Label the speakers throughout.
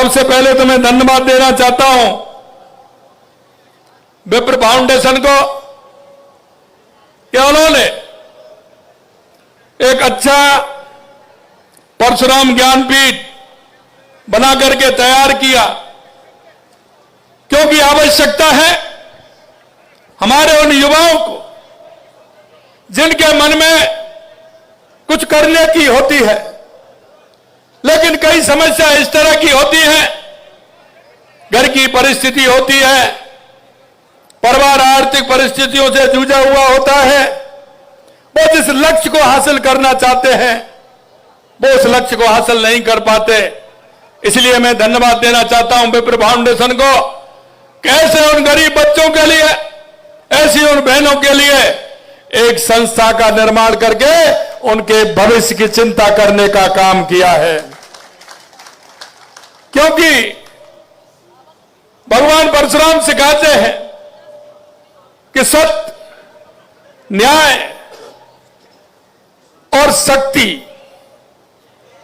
Speaker 1: सबसे पहले तो मैं धन्यवाद देना चाहता हूं विप्र फाउंडेशन को कि उन्होंने एक अच्छा परशुराम ज्ञानपीठ बना करके तैयार किया, क्योंकि आवश्यकता है हमारे उन युवाओं को जिनके मन में कुछ करने की होती है, लेकिन कई समस्या इस तरह की होती है, घर की परिस्थिति होती है, परिवार आर्थिक परिस्थितियों से जूझा हुआ होता है, वो जिस लक्ष्य को हासिल करना चाहते हैं वो उस लक्ष्य को हासिल नहीं कर पाते। इसलिए मैं धन्यवाद देना चाहता हूं विप्र फाउंडेशन को, कैसे उन गरीब बच्चों के लिए, ऐसी उन बहनों के लिए एक संस्था का निर्माण करके उनके भविष्य की चिंता करने का काम किया है। क्योंकि भगवान परशुराम सिखाते हैं कि सत्य, न्याय और शक्ति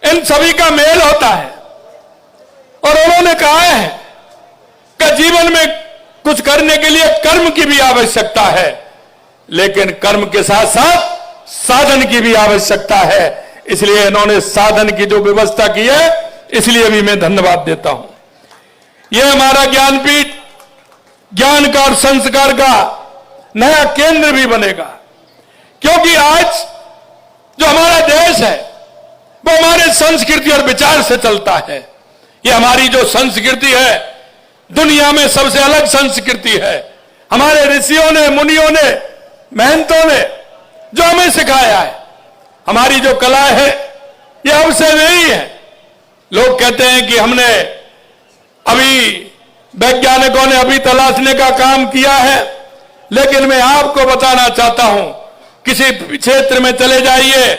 Speaker 1: इन सभी का मेल होता है, और उन्होंने कहा है कि जीवन में कुछ करने के लिए कर्म की भी आवश्यकता है, लेकिन कर्म के साथ साथ साधन की भी आवश्यकता है। इसलिए इन्होंने साधन की जो व्यवस्था की है, इसलिए भी मैं धन्यवाद देता हूं। यह हमारा ज्ञानपीठ ज्ञान का और संस्कार का नया केंद्र भी बनेगा, क्योंकि आज जो हमारा देश है वो हमारे संस्कृति और विचार से चलता है। ये हमारी जो संस्कृति है दुनिया में सबसे अलग संस्कृति है। हमारे ऋषियों ने, मुनियों ने, महंतों ने जो हमें सिखाया है, हमारी जो कला है ये हमसे नहीं है। लोग कहते हैं कि हमने अभी, वैज्ञानिकों ने अभी तलाशने का काम किया है, लेकिन मैं आपको बताना चाहता हूं, किसी क्षेत्र में चले जाइए,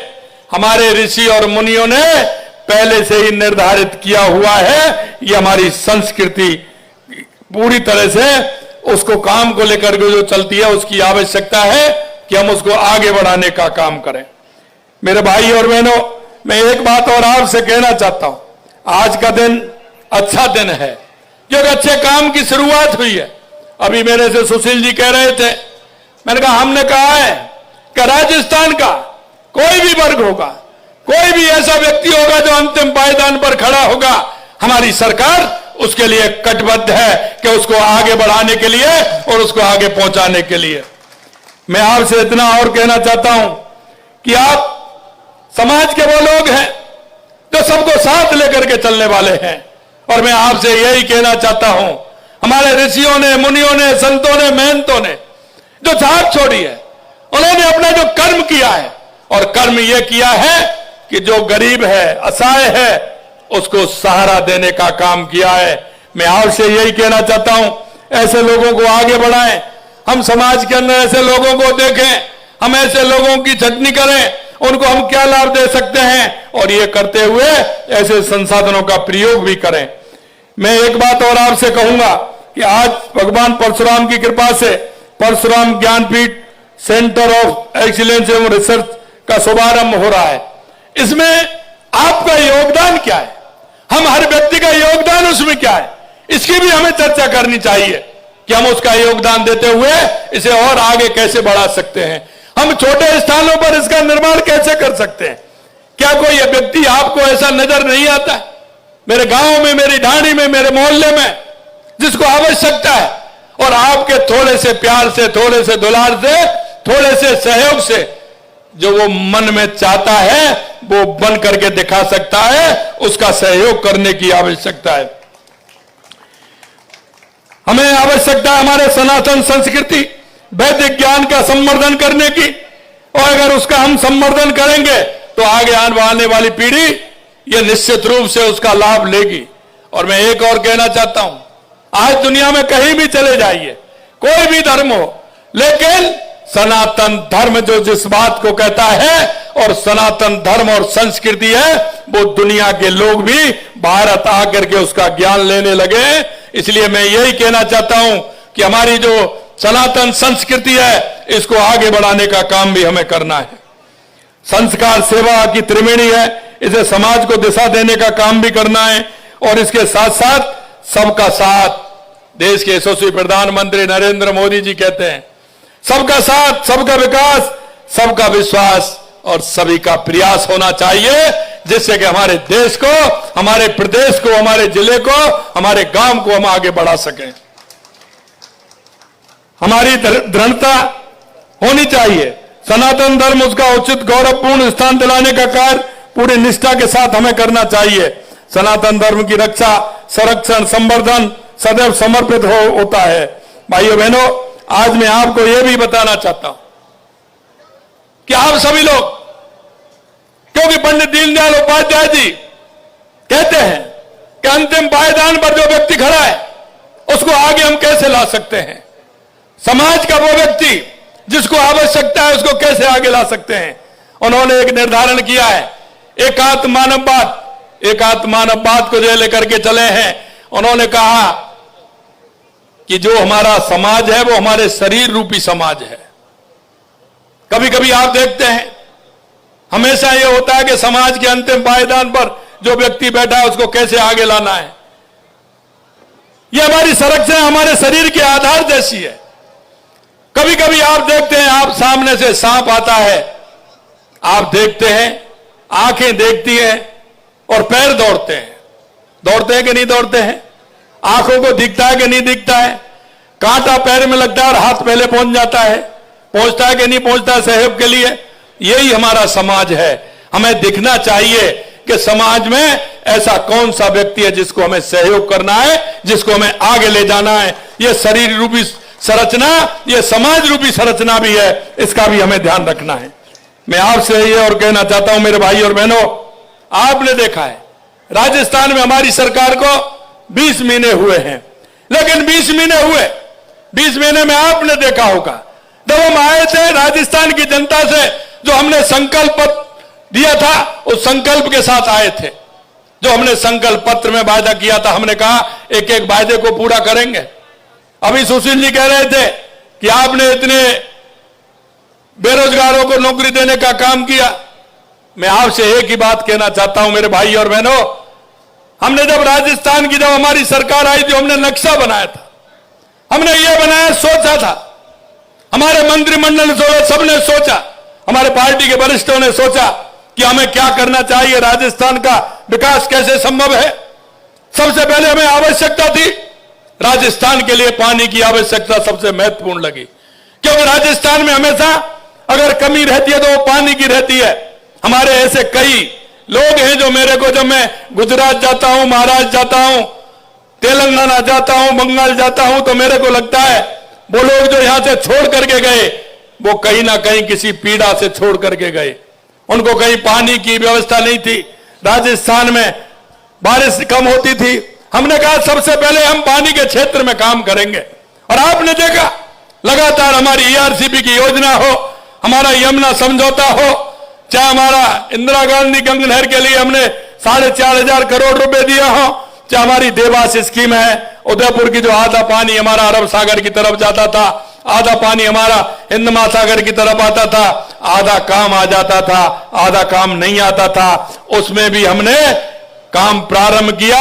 Speaker 1: हमारे ऋषि और मुनियों ने पहले से ही निर्धारित किया हुआ है। ये हमारी संस्कृति पूरी तरह से उसको काम को लेकर के जो चलती है, उसकी आवश्यकता है कि हम उसको आगे बढ़ाने का काम करें। मेरे भाई और बहनों, मैं एक बात और आपसे कहना चाहता हूं, आज का दिन अच्छा दिन है, जो एक अच्छे काम की शुरुआत हुई है। अभी मेरे से सुशील जी कह रहे थे, मैंने कहा हमने कहा है कि राजस्थान का कोई भी वर्ग होगा, कोई भी ऐसा व्यक्ति होगा जो अंतिम पायदान पर खड़ा होगा, हमारी सरकार उसके लिए कटिबद्ध है कि उसको आगे बढ़ाने के लिए और उसको आगे पहुंचाने के लिए। मैं आपसे इतना और कहना चाहता हूं कि आप समाज के वो लोग हैं जो सबको साथ लेकर के चलने वाले हैं, और मैं आपसे यही कहना चाहता हूं, हमारे ऋषियों ने, मुनियों ने, संतों ने, महंतों ने जो छाप छोड़ी है, उन्होंने अपना जो कर्म किया है, और कर्म यह किया है कि जो गरीब है, असहाय है, उसको सहारा देने का काम किया है। मैं आपसे यही कहना चाहता हूं, ऐसे लोगों को आगे बढ़ाएं, हम समाज के अंदर ऐसे लोगों को देखें, हम ऐसे लोगों की छटनी करें, उनको हम क्या लाभ दे सकते हैं, और ये करते हुए ऐसे संसाधनों का प्रयोग भी करें। मैं एक बात और आपसे कहूंगा कि आज भगवान परशुराम की कृपा से Parashuram Gyanpeeth centre of excellence एवं रिसर्च का शुभारंभ हो रहा है। इसमें आपका योगदान क्या है, हम हर व्यक्ति का योगदान उसमें क्या है, इसकी भी हमें चर्चा करनी चाहिए कि हम उसका योगदान देते हुए इसे और आगे कैसे बढ़ा सकते हैं। हम छोटे स्थानों पर इसका निर्माण कैसे कर सकते हैं। क्या कोई व्यक्ति आपको ऐसा नजर नहीं आता मेरे गांव में, मेरी ढाणी में, मेरे मोहल्ले में, जिसको आवश्यकता है, और आपके थोड़े से प्यार से, थोड़े से दुलार से, थोड़े से सहयोग से जो वो मन में चाहता है वो बन करके दिखा सकता है, उसका सहयोग करने की आवश्यकता है। हमें आवश्यकता है हमारे सनातन संस्कृति, वैदिक ज्ञान का संवर्धन करने की, और अगर उसका हम संवर्धन करेंगे तो आगे आने वाली पीढ़ी ये निश्चित रूप से उसका लाभ लेगी। और मैं एक और कहना चाहता हूं, आज दुनिया में कहीं भी चले जाइए, कोई भी धर्म हो, लेकिन सनातन धर्म जो जिस बात को कहता है, और सनातन धर्म और संस्कृति है, वो दुनिया के लोग भी भारत आकर के उसका ज्ञान लेने लगे। इसलिए मैं यही कहना चाहता हूं कि हमारी जो सनातन संस्कृति है, इसको आगे बढ़ाने का काम भी हमें करना है। संस्कार सेवा की त्रिवेणी है, इसे समाज को दिशा देने का काम भी करना है, और इसके साथ साथ सबका साथ। देश के यशस्वी प्रधानमंत्री नरेंद्र मोदी जी कहते हैं सबका साथ, सबका विकास, सबका विश्वास और सभी का प्रयास होना चाहिए, जिससे कि हमारे देश को, हमारे प्रदेश को, हमारे जिले को, हमारे गांव को हम आगे बढ़ा सकें। हमारी दृढ़ता होनी चाहिए। सनातन धर्म उसका उचित गौरवपूर्ण स्थान दिलाने का कार्य पूरी निष्ठा के साथ हमें करना चाहिए। सनातन धर्म की रक्षा, संरक्षण, संवर्धन सदैव समर्पित होता है। भाइयों बहनों, आज मैं आपको यह भी बताना चाहता हूं कि आप सभी लोग, क्योंकि पंडित दीनदयाल उपाध्याय जी कहते हैं कि अंतिम पायदान पर जो व्यक्ति खड़ा है उसको आगे हम कैसे ला सकते हैं, समाज का वो व्यक्ति जिसको आवश्यकता है उसको कैसे आगे ला सकते हैं। उन्होंने एक निर्धारण किया है, एकात्म मानववाद। एकात्म मानववाद को जो लेकर के चले हैं, उन्होंने कहा कि जो हमारा समाज है वो हमारे शरीर रूपी समाज है। कभी कभी आप देखते हैं हमेशा यह होता है कि समाज के अंतिम पायदान पर जो व्यक्ति बैठा है उसको कैसे आगे लाना है। यह हमारी संरचना हमारे शरीर के आधार जैसी है। कभी कभी आप देखते हैं, आप सामने से सांप आता है, आप देखते हैं, आंखें देखती हैं और पैर दौड़ते हैं। दौड़ते हैं कि नहीं दौड़ते हैं? आंखों को दिखता है कि नहीं दिखता है? कांटा पैर में लगता है और हाथ पहले पहुंच जाता है। पहुंचता है कि नहीं पहुंचता सहयोग के लिए? यही हमारा समाज है। हमें दिखना चाहिए कि समाज में ऐसा कौन सा व्यक्ति है जिसको हमें सहयोग करना है, जिसको हमें आगे ले जाना है। यह शरीर रूपी संरचना, यह समाज रूपी संरचना भी है, इसका भी हमें ध्यान रखना है। मैं आपसे ये और कहना चाहता हूं मेरे भाई और बहनों, आपने देखा है राजस्थान में हमारी सरकार को 20 महीने हुए हैं, लेकिन 20 महीने हुए, 20 महीने में आपने देखा होगा जब हम आए थे राजस्थान की जनता से जो हमने संकल्प दिया था उस संकल्प के साथ आए थे। जो हमने संकल्प पत्र में वायदा किया था, हमने कहा एक एक वायदे को पूरा करेंगे। अभी सुशील जी कह रहे थे कि आपने इतने बेरोजगारों को नौकरी देने का काम किया। मैं आपसे एक ही बात कहना चाहता हूं मेरे भाई और बहनों, हमने जब राजस्थान की जब हमारी सरकार आई थी, हमने नक्शा बनाया था, हमने ये बनाया, सोचा था, हमारे मंत्रिमंडल ने सबने सोचा, हमारे पार्टी के वरिष्ठों ने सोचा कि हमें क्या करना चाहिए, राजस्थान का विकास कैसे संभव है। सबसे पहले हमें आवश्यकता थी, राजस्थान के लिए पानी की आवश्यकता सबसे महत्वपूर्ण लगी, क्योंकि राजस्थान में हमेशा अगर कमी रहती है तो वो पानी की रहती है। हमारे ऐसे कई लोग हैं जो मेरे को, जब मैं गुजरात जाता हूं, महाराष्ट्र जाता हूं, तेलंगाना जाता हूं, बंगाल जाता हूं, तो मेरे को लगता है वो लोग जो यहां से छोड़ करके गए वो कहीं ना कहीं किसी पीड़ा से छोड़ करके गए। उनको कहीं पानी की व्यवस्था नहीं थी। राजस्थान में बारिश कम होती थी। हमने कहा सबसे पहले हम पानी के क्षेत्र में काम करेंगे, और आपने देखा लगातार हमारी ईआरसीपी की योजना हो, हमारा यमुना समझौता हो, चाहे हमारा इंदिरा गांधी गंगा नहर के लिए हमने 4,500 करोड़ रुपए दिया हो, चाहे हमारी देवास स्कीम है, उदयपुर की जो आधा पानी हमारा अरब सागर की तरफ जाता था, आधा पानी हमारा हिंद महासागर की तरफ आता था, आधा काम आ जाता था, आधा काम नहीं आता था, उसमें भी हमने काम प्रारंभ किया।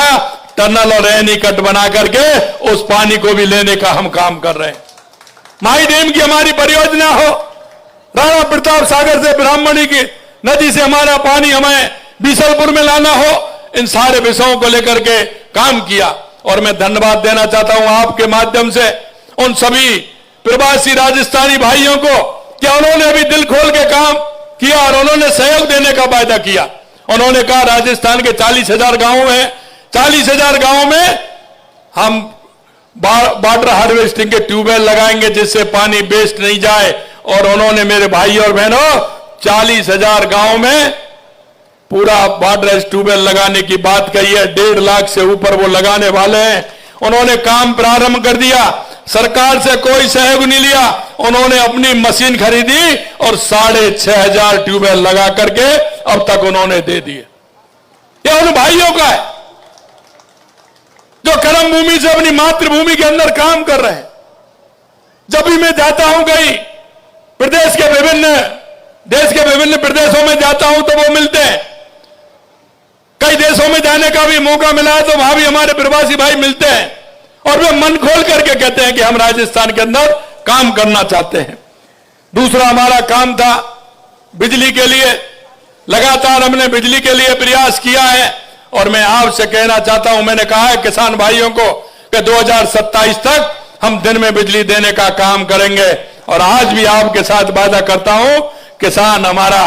Speaker 1: टनल और एनीकट बना करके उस पानी को भी लेने का हम काम कर रहे हैं। माई डैम की हमारी परियोजना हो, राणा प्रताप सागर से ब्राह्मणी की नदी से हमारा पानी हमें बीसलपुर में लाना हो, इन सारे विषयों को लेकर के काम किया। और मैं धन्यवाद देना चाहता हूं आपके माध्यम से उन सभी प्रवासी राजस्थानी भाइयों को कि उन्होंने अभी दिल खोल के काम किया और उन्होंने सहयोग देने का वायदा किया। उन्होंने कहा राजस्थान के 40,000 गांव हैं, 40,000 गांव में हम वाटर हार्वेस्टिंग के ट्यूबवेल लगाएंगे जिससे पानी वेस्ट नहीं जाए। और उन्होंने मेरे भाई और बहनों 40,000 गांव में पूरा वाटर ट्यूबवेल लगाने की बात कही है। 1.5 लाख से ऊपर वो लगाने वाले हैं। उन्होंने काम प्रारंभ कर दिया, सरकार से कोई सहयोग नहीं लिया, उन्होंने अपनी मशीन खरीदी और 6,500 ट्यूबवेल लगा करके अब तक उन्होंने दे दिए। ये उन भाइयों का है जो कर्म भूमि से अपनी मातृभूमि के अंदर काम कर रहे हैं। जब भी मैं जाता हूं कहीं देश के विभिन्न प्रदेशों में जाता हूं तो वो मिलते हैं। कई देशों में जाने का भी मौका मिला है तो वहां भी हमारे प्रवासी भाई मिलते हैं और वे मन खोल करके कहते हैं कि हम राजस्थान के अंदर काम करना चाहते हैं। दूसरा हमारा काम था बिजली के लिए, लगातार हमने बिजली के लिए प्रयास किया है और मैं आपसे कहना चाहता हूं, मैंने कहा है किसान भाइयों को कि 2027 तक हम दिन में बिजली देने का काम करेंगे और आज भी आपके साथ वादा करता हूं, किसान हमारा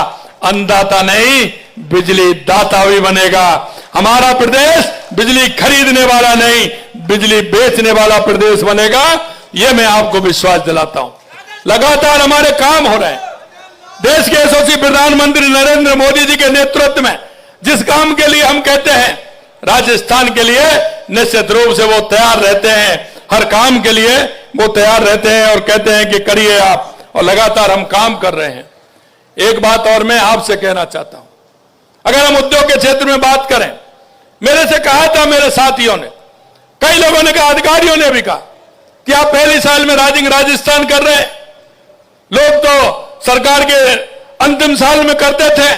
Speaker 1: अन्नदाता नहीं बिजली दाता भी बनेगा। हमारा प्रदेश बिजली खरीदने वाला नहीं बिजली बेचने वाला प्रदेश बनेगा, यह मैं आपको विश्वास दिलाता हूं। लगातार हमारे काम हो रहे हैं। देश के यशस्वी प्रधानमंत्री नरेंद्र मोदी जी के नेतृत्व में जिस काम के लिए हम कहते हैं राजस्थान के लिए, निश्चित रूप से वो तैयार रहते हैं, हर काम के लिए वो तैयार रहते हैं और कहते हैं कि करिए आप, और लगातार हम काम कर रहे हैं। एक बात और मैं आपसे कहना चाहता हूं, अगर हम उद्योग के क्षेत्र में बात करें, मेरे से कहा था मेरे साथियों ने, कई लोगों ने कहा, अधिकारियों ने भी कहा कि आप पहले साल में राजस्थान कर रहे हैं, लोग तो सरकार के अंतिम साल में करते थे।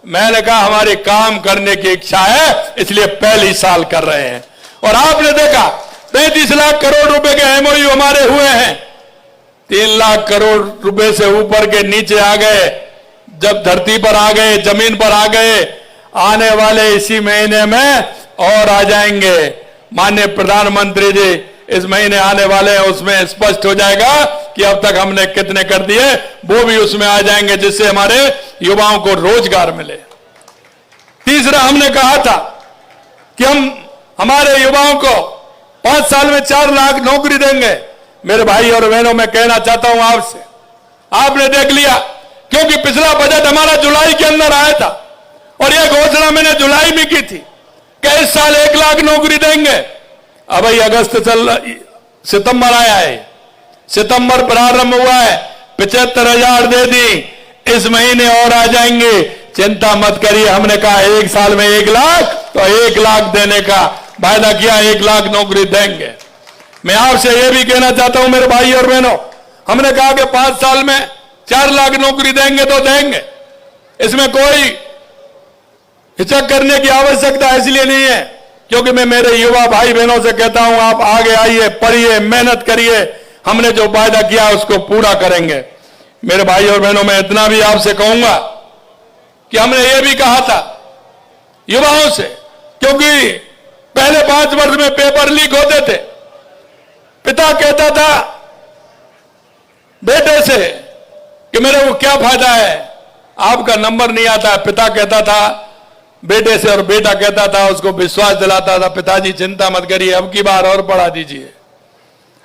Speaker 1: मैंने कहा हमारी काम करने की इच्छा है इसलिए पहली साल कर रहे हैं। और आपने देखा 35 लाख करोड़ रुपए के एमओयू हमारे हुए हैं, 3 लाख करोड़ रुपए से ऊपर के नीचे आ गए, जब धरती पर आ गए, जमीन पर आ गए, आने वाले इसी महीने में और आ जाएंगे। माननीय प्रधानमंत्री जी इस महीने आने वाले हैं, उसमें स्पष्ट हो जाएगा कि अब तक हमने कितने कर दिए, वो भी उसमें आ जाएंगे, जिससे हमारे युवाओं को रोजगार मिले। तीसरा हमने कहा था कि हम हमारे युवाओं को 5 साल में 4 लाख नौकरी देंगे। मेरे भाई और बहनों, मैं कहना चाहता हूं आपसे, आपने देख लिया, क्योंकि पिछला बजट हमारा जुलाई के अंदर आया था और यह घोषणा मैंने जुलाई में की थी कि इस साल 1 लाख नौकरी देंगे। अब भाई अगस्त सितंबर आया है, सितंबर प्रारंभ हुआ है, 75,000 दे दी, इस महीने और आ जाएंगे, चिंता मत करिए। हमने कहा 1 साल में 1 लाख, तो 1 लाख देने का वायदा किया, 1 लाख नौकरी देंगे। मैं आपसे यह भी कहना चाहता हूं मेरे भाई और बहनों, हमने कहा कि 5 साल में 4 लाख नौकरी देंगे तो देंगे, इसमें कोई हिचक करने की आवश्यकता इसलिए नहीं है क्योंकि मैं मेरे युवा भाई बहनों से कहता हूं आप आगे आइए, पढ़िए, मेहनत करिए, हमने जो वायदा किया उसको पूरा करेंगे। मेरे भाई और बहनों, मैं इतना भी आपसे कहूंगा कि हमने ये भी कहा था युवाओं से, क्योंकि पहले 5 वर्ष में पेपर लीक होते थे, पिता कहता था बेटे से कि मेरे को क्या फायदा है, आपका नंबर नहीं आता है। पिता कहता था बेटे से और बेटा कहता था, उसको विश्वास दिलाता था, पिताजी चिंता मत करिए, अब की बार और पढ़ा दीजिए,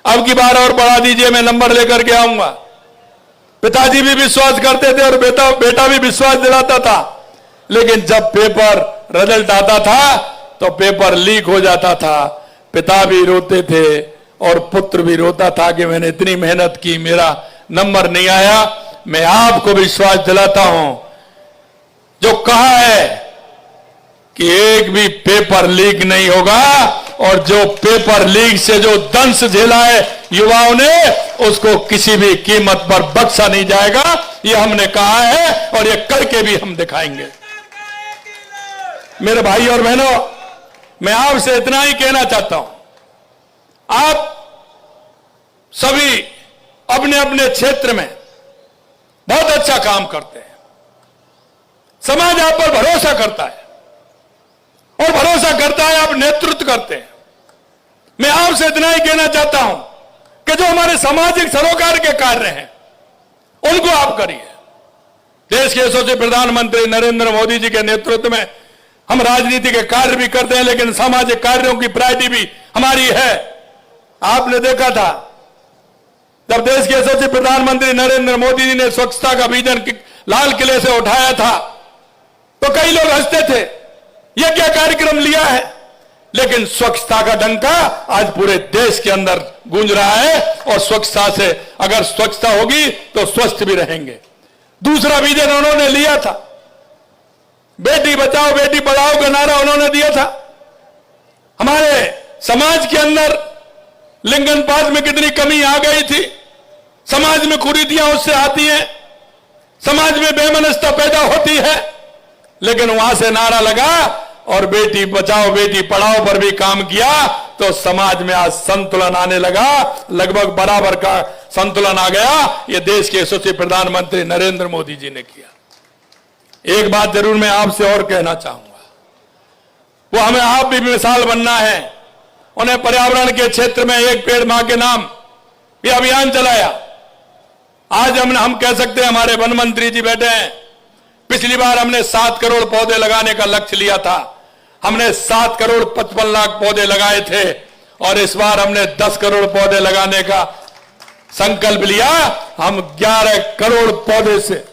Speaker 1: अब की बार और पढ़ा दीजिए, मैं नंबर लेकर के आऊंगा। पिताजी भी विश्वास करते थे और बेटा भी विश्वास दिलाता था। लेकिन जब पेपर रिजल्ट आता था तो पेपर लीक हो जाता था, पिता भी रोते थे और पुत्र भी रोता था कि मैंने इतनी मेहनत की, मेरा नंबर नहीं आया। मैं आपको विश्वास दिलाता हूं, जो कहा है कि एक भी पेपर लीक नहीं होगा और जो पेपर लीक से जो दंश झेला है युवाओं ने, उसको किसी भी कीमत पर बख्शा नहीं जाएगा। ये हमने कहा है और ये करके भी हम दिखाएंगे। मेरे भाई और बहनों, मैं आपसे इतना ही कहना चाहता हूं, आप सभी अपने अपने क्षेत्र में बहुत अच्छा काम करते हैं, समाज आप पर भरोसा करता है और भरोसा करता है, आप नेतृत्व करते हैं। मैं आपसे इतना ही कहना चाहता हूं कि जो हमारे सामाजिक सरोकार के कार्य हैं उनको आप करिए। देश के यशस्वी प्रधानमंत्री नरेंद्र मोदी जी के नेतृत्व में हम राजनीति के कार्य भी करते हैं, लेकिन सामाजिक कार्यों की प्रायोरिटी भी हमारी है। आपने देखा था जब देश के यशस्वी प्रधानमंत्री नरेंद्र मोदी जी ने स्वच्छता का विजन लाल किले से उठाया था तो कई लोग हंसते थे, यह क्या कार्यक्रम लिया है, लेकिन स्वच्छता का डंका आज पूरे देश के अंदर गूंज रहा है और स्वच्छता से, अगर स्वच्छता होगी तो स्वस्थ भी रहेंगे। दूसरा विजन उन्होंने लिया था, बेटी बचाओ बेटी पढ़ाओ का नारा उन्होंने दिया था। हमारे समाज के अंदर लिंग अनुपात में कितनी कमी आ गई थी, समाज में कुरीतियां उससे आती हैं, समाज में बेमनस्ता पैदा होती है, लेकिन वहां से नारा लगा और बेटी बचाओ बेटी पढ़ाओ पर भी काम किया तो समाज में आज संतुलन आने लगा, लगभग बराबर का संतुलन आ गया। ये देश के यशस्वी प्रधानमंत्री नरेंद्र मोदी जी ने किया। एक बात जरूर मैं आपसे और कहना चाहूंगा, वो हमें आप भी मिसाल बनना है। उन्हें पर्यावरण के क्षेत्र में एक पेड़ मां के नाम ये अभियान चलाया। आज हम कह सकते हैं हमारे वन मंत्री जी बैठे हैं। पिछली बार हमने 7 करोड़ पौधे लगाने का लक्ष्य लिया था, हमने 7 करोड़ 55 लाख पौधे लगाए थे और इस बार हमने 10 करोड़ पौधे लगाने का संकल्प लिया। हम 11 करोड़ पौधे से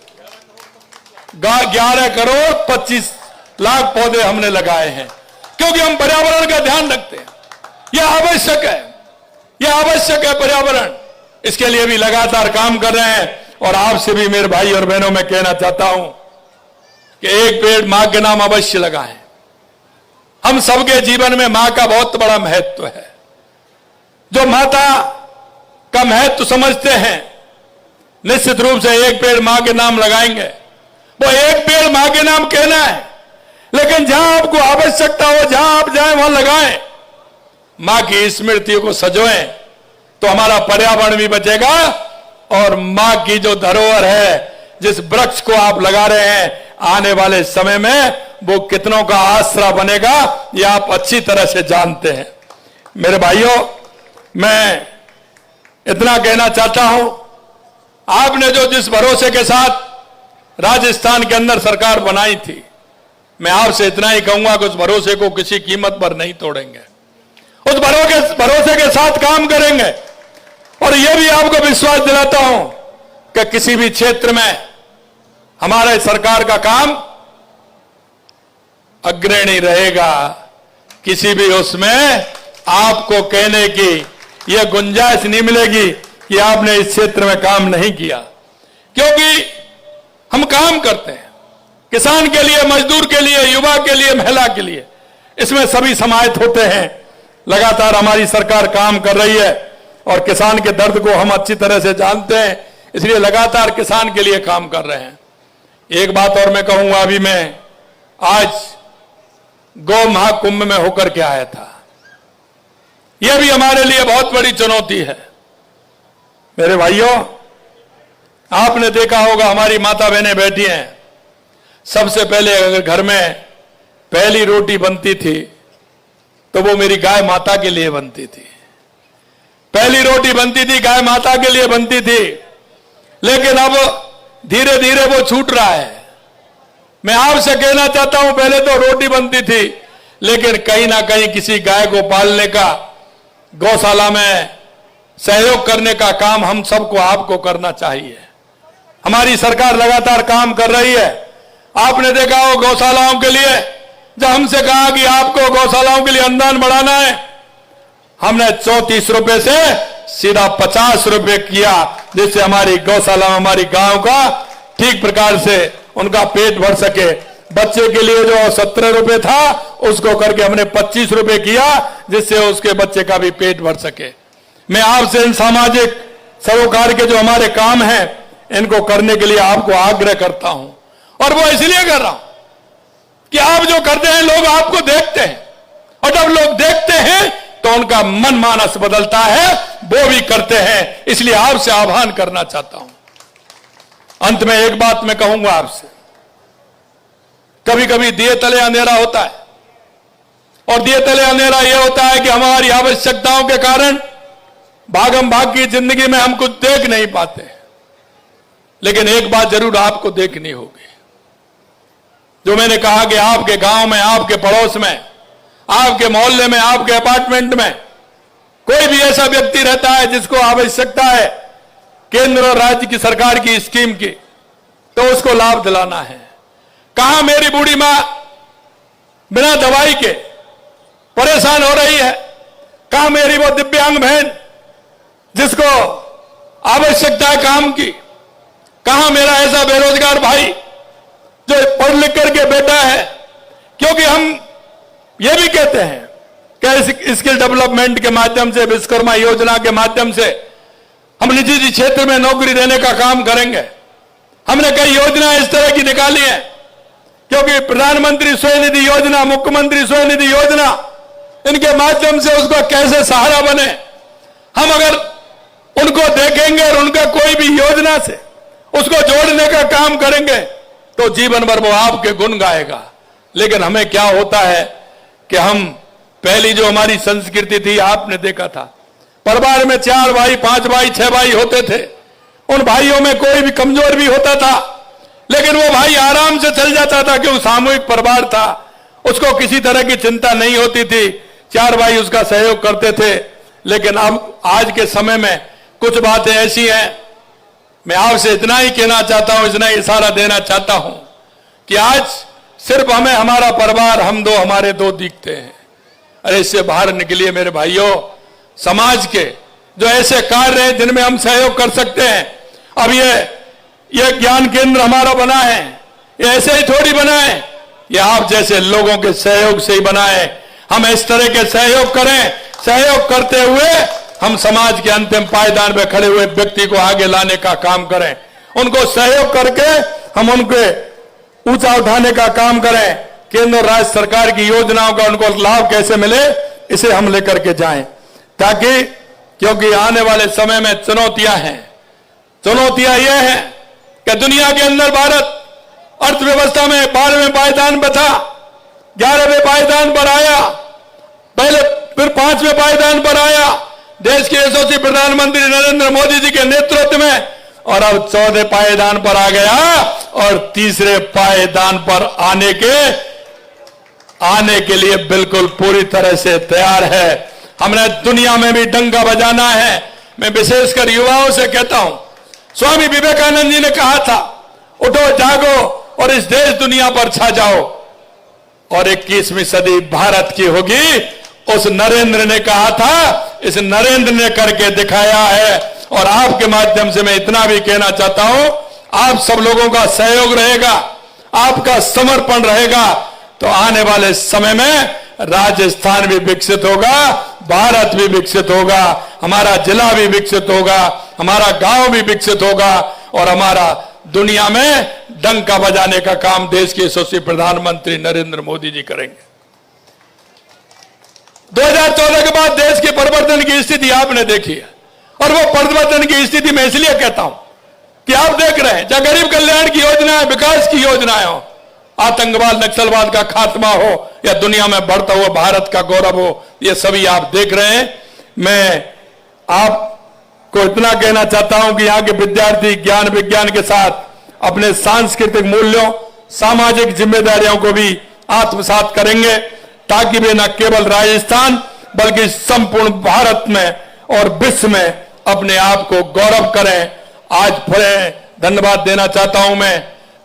Speaker 1: 11 करोड़ 25 लाख पौधे हमने लगाए हैं, क्योंकि हम पर्यावरण का ध्यान रखते हैं। यह आवश्यक है, यह आवश्यक है पर्यावरण। इसके लिए भी लगातार काम कर रहे हैं। और आपसे भी मेरे भाई और बहनों में कहना चाहता हूं कि एक पेड़ मां के नाम अवश्य लगाएं। हम सबके जीवन में मां का बहुत बड़ा महत्व है। जो माता का महत्व समझते हैं निश्चित रूप से एक पेड़ मां के नाम लगाएंगे। वो एक पेड़ मां के नाम कहना है, लेकिन जहां आपको आवश्यकता हो, जहां आप जाएं वहां लगाएं। मां की स्मृतियों को सजोएं तो हमारा पर्यावरण भी बचेगा और मां की जो धरोहर है, जिस वृक्ष को आप लगा रहे हैं, आने वाले समय में वो कितनों का आसरा बनेगा ये आप अच्छी तरह से जानते हैं। मेरे भाइयों, मैं इतना कहना चाहता हूं, आपने जो जिस भरोसे के साथ राजस्थान के अंदर सरकार बनाई थी, मैं आपसे इतना ही कहूंगा कि उस भरोसे को किसी कीमत पर नहीं तोड़ेंगे। उस भरोसे के साथ काम करेंगे। और यह भी आपको विश्वास दिलाता हूं कि किसी भी क्षेत्र में हमारे सरकार का काम अग्रणी रहेगा। किसी भी उसमें आपको कहने की यह गुंजाइश नहीं मिलेगी कि आपने इस क्षेत्र में काम नहीं किया, क्योंकि हम काम करते हैं किसान के लिए, मजदूर के लिए, युवा के लिए, महिला के लिए। इसमें सभी समाहित होते हैं। लगातार हमारी सरकार काम कर रही है और किसान के दर्द को हम अच्छी तरह से जानते हैं, इसलिए लगातार किसान के लिए काम कर रहे हैं। एक बात और मैं कहूंगा, अभी मैं आज गौ महाकुंभ में होकर के आया था। यह भी हमारे लिए बहुत बड़ी चुनौती है। मेरे भाइयों, आपने देखा होगा हमारी माता बहनें बैठी हैं। सबसे पहले अगर घर में पहली रोटी बनती थी तो वो मेरी गाय माता के लिए बनती थी। पहली रोटी बनती थी गाय माता के लिए बनती थी, लेकिन अब धीरे धीरे वो छूट रहा है। मैं आपसे कहना चाहता हूं, पहले तो रोटी बनती थी, लेकिन कहीं ना कहीं किसी गाय को पालने का, गौशाला में सहयोग करने का काम हम सबको, आपको करना चाहिए। हमारी सरकार लगातार काम कर रही है। आपने देखा हो गौशालाओं के लिए, जब हमसे कहा कि आपको गौशालाओं के लिए अनुदान बढ़ाना है, हमने 34 रुपए से सीधा 50 रुपए किया, जिससे हमारी गौशाला में हमारी गांव का ठीक प्रकार से उनका पेट भर सके। बच्चे के लिए जो 17 रुपए था उसको करके हमने 25 रुपए किया, जिससे उसके बच्चे का भी पेट भर सके। मैं आपसे इन सामाजिक सरोकार के जो हमारे काम हैं इनको करने के लिए आपको आग्रह करता हूं, और वो इसलिए कर रहा हूं कि आप जो करते हैं लोग आपको देखते हैं, और जब लोग देखते हैं तो उनका मन मानस बदलता है, वो भी करते हैं। इसलिए आपसे आह्वान करना चाहता हूं। अंत में एक बात मैं कहूंगा आपसे, कभी कभी दिए तले अंधेरा होता है, और दिए तले अंधेरा यह होता है कि हमारी आवश्यकताओं के कारण भागम भाग की जिंदगी में हम कुछ देख नहीं पाते। लेकिन एक बात जरूर आपको देखनी होगी, जो मैंने कहा कि आपके गांव में, आपके पड़ोस में, आपके मोहल्ले में, आपके अपार्टमेंट में कोई भी ऐसा व्यक्ति रहता है जिसको आवश्यकता है केंद्र और राज्य की सरकार की स्कीम की, तो उसको लाभ दिलाना है। कहां मेरी बूढ़ी मां बिना दवाई के परेशान हो रही है, कहां मेरी वो दिव्यांग बहन जिसको आवश्यकता है काम की, कहां मेरा ऐसा बेरोजगार भाई जो पढ़ लिख करके बैठा है। क्योंकि हम ये भी कहते हैं कि स्किल डेवलपमेंट के माध्यम से, विश्वकर्मा योजना के माध्यम से हम निजी क्षेत्र में नौकरी देने का काम करेंगे। हमने कई योजनाएं इस तरह की निकाली हैं क्योंकि प्रधानमंत्री स्वयं निधि योजना, मुख्यमंत्री स्वयं निधि योजना, इनके माध्यम से उसका कैसे सहारा बने। हम अगर उनको देखेंगे और उनका कोई भी योजना से उसको जोड़ने का काम करेंगे तो जीवन भर वो आपके गुण गाएगा। लेकिन हमें क्या होता है कि हम पहली जो हमारी संस्कृति थी, आपने देखा था, परिवार में 4 भाई, 5 भाई, 6 भाई होते थे। उन भाइयों में कोई भी कमजोर भी होता था, लेकिन वो भाई आराम से चल जाता था क्योंकि सामूहिक परिवार था, उसको किसी तरह की चिंता नहीं होती थी। 4 भाई उसका सहयोग करते थे। लेकिन अब आज के समय में कुछ बातें ऐसी हैं, मैं आपसे इतना ही कहना चाहता हूं, इतना ही इशारा देना चाहता हूं कि आज सिर्फ हमें हमारा परिवार, हम दो, हमारे दो दिखते हैं। अरे इससे बाहर निकलिए मेरे भाइयों। समाज के जो ऐसे कार्य हैं जिनमें हम सहयोग कर सकते हैं, अब ये ज्ञान केंद्र हमारा बना है, ये ऐसे ही थोड़ी बना है, ये आप जैसे लोगों के सहयोग से ही बना है। हम इस तरह के सहयोग करें, सहयोग करते हुए हम समाज के अंतिम पायदान पर खड़े हुए व्यक्ति को आगे लाने का काम करें, उनको सहयोग करके हम उनके ऊंचा उठाने का काम करें। केंद्र और राज्य सरकार की योजनाओं का उनको लाभ कैसे मिले, इसे हम लेकर के जाएं, ताकि क्योंकि आने वाले समय में चुनौतियां हैं। चुनौतियां यह है कि दुनिया के अंदर भारत अर्थव्यवस्था में 12वें पायदान पर था, 11वें पायदान पर आया, पहले फिर 5वें पायदान पर आया देश के यशस्वी प्रधानमंत्री नरेंद्र मोदी जी के नेतृत्व में, और अब 14वें पायदान पर आ गया और तीसरे पायदान पर आने के लिए बिल्कुल पूरी तरह से तैयार है। हमने दुनिया में भी डंका बजाना है। मैं विशेषकर युवाओं से कहता हूं, स्वामी विवेकानंद जी ने कहा था, उठो जागो और इस देश दुनिया पर छा जाओ, और 21वीं सदी भारत की होगी। उस नरेंद्र ने कहा था, इस नरेंद्र ने करके दिखाया है। और आपके माध्यम से मैं इतना भी कहना चाहता हूं, आप सब लोगों का सहयोग रहेगा, आपका समर्पण रहेगा, तो आने वाले समय में राजस्थान भी विकसित होगा, भारत भी विकसित होगा, हमारा जिला भी विकसित होगा, हमारा गांव भी विकसित होगा, और हमारा दुनिया में डंका बजाने का काम देश के यशस्वी प्रधानमंत्री नरेंद्र मोदी जी करेंगे। 2014 के बाद देश के परिवर्तन की स्थिति आपने देखी है, और वो परिवर्तन की स्थिति में इसलिए कहता हूं कि आप देख रहे हैं, चाहे गरीब कल्याण की योजना, विकास की योजनाएं हो, आतंकवाद, नक्सलवाद का खात्मा हो, या दुनिया में बढ़ता हुआ भारत का गौरव हो, ये सभी आप देख रहे हैं। मैं आपको इतना कहना चाहता हूं कि यहां के विद्यार्थी ज्ञान विज्ञान के साथ अपने सांस्कृतिक मूल्यों, सामाजिक जिम्मेदारियों को भी आत्मसात करेंगे, ताकि वे न केवल राजस्थान बल्कि संपूर्ण भारत में और विश्व में अपने आप को गौरव करें। आज फिर धन्यवाद देना चाहता हूं मैं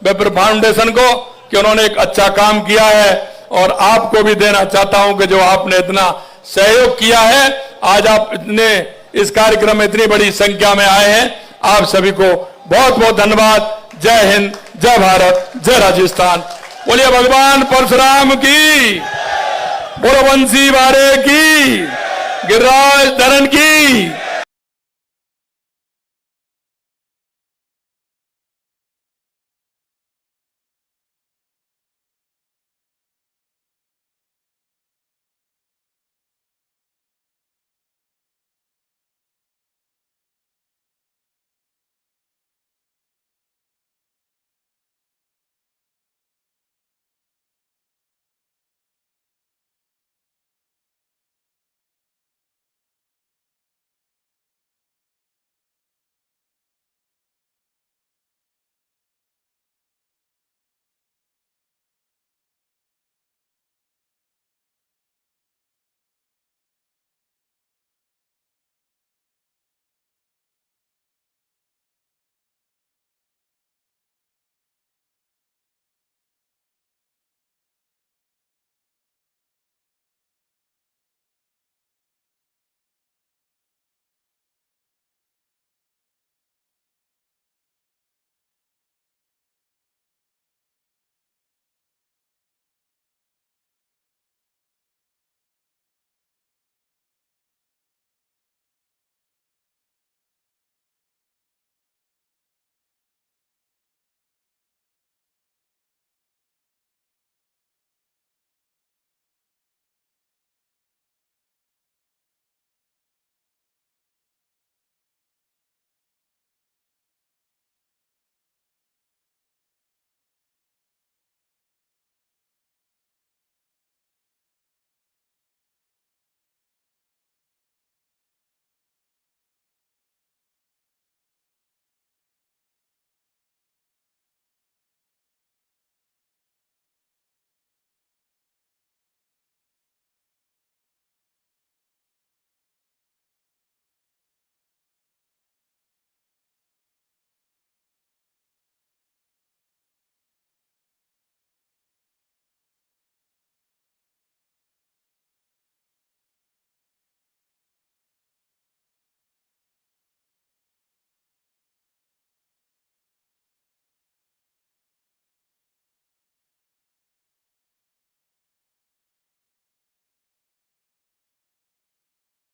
Speaker 1: विप्र फाउंडेशन को कि उन्होंने एक अच्छा काम किया है, और आपको भी देना चाहता हूं कि जो आपने इतना सहयोग किया है, आज आप इतने इस कार्यक्रम में इतनी बड़ी संख्या में आए हैं, आप सभी को बहुत बहुत धन्यवाद। जय हिंद, जय भारत, जय राजस्थान। बोलिए भगवान परशुराम की, बोलो बंसी वारे की, गिरिराज धरन की।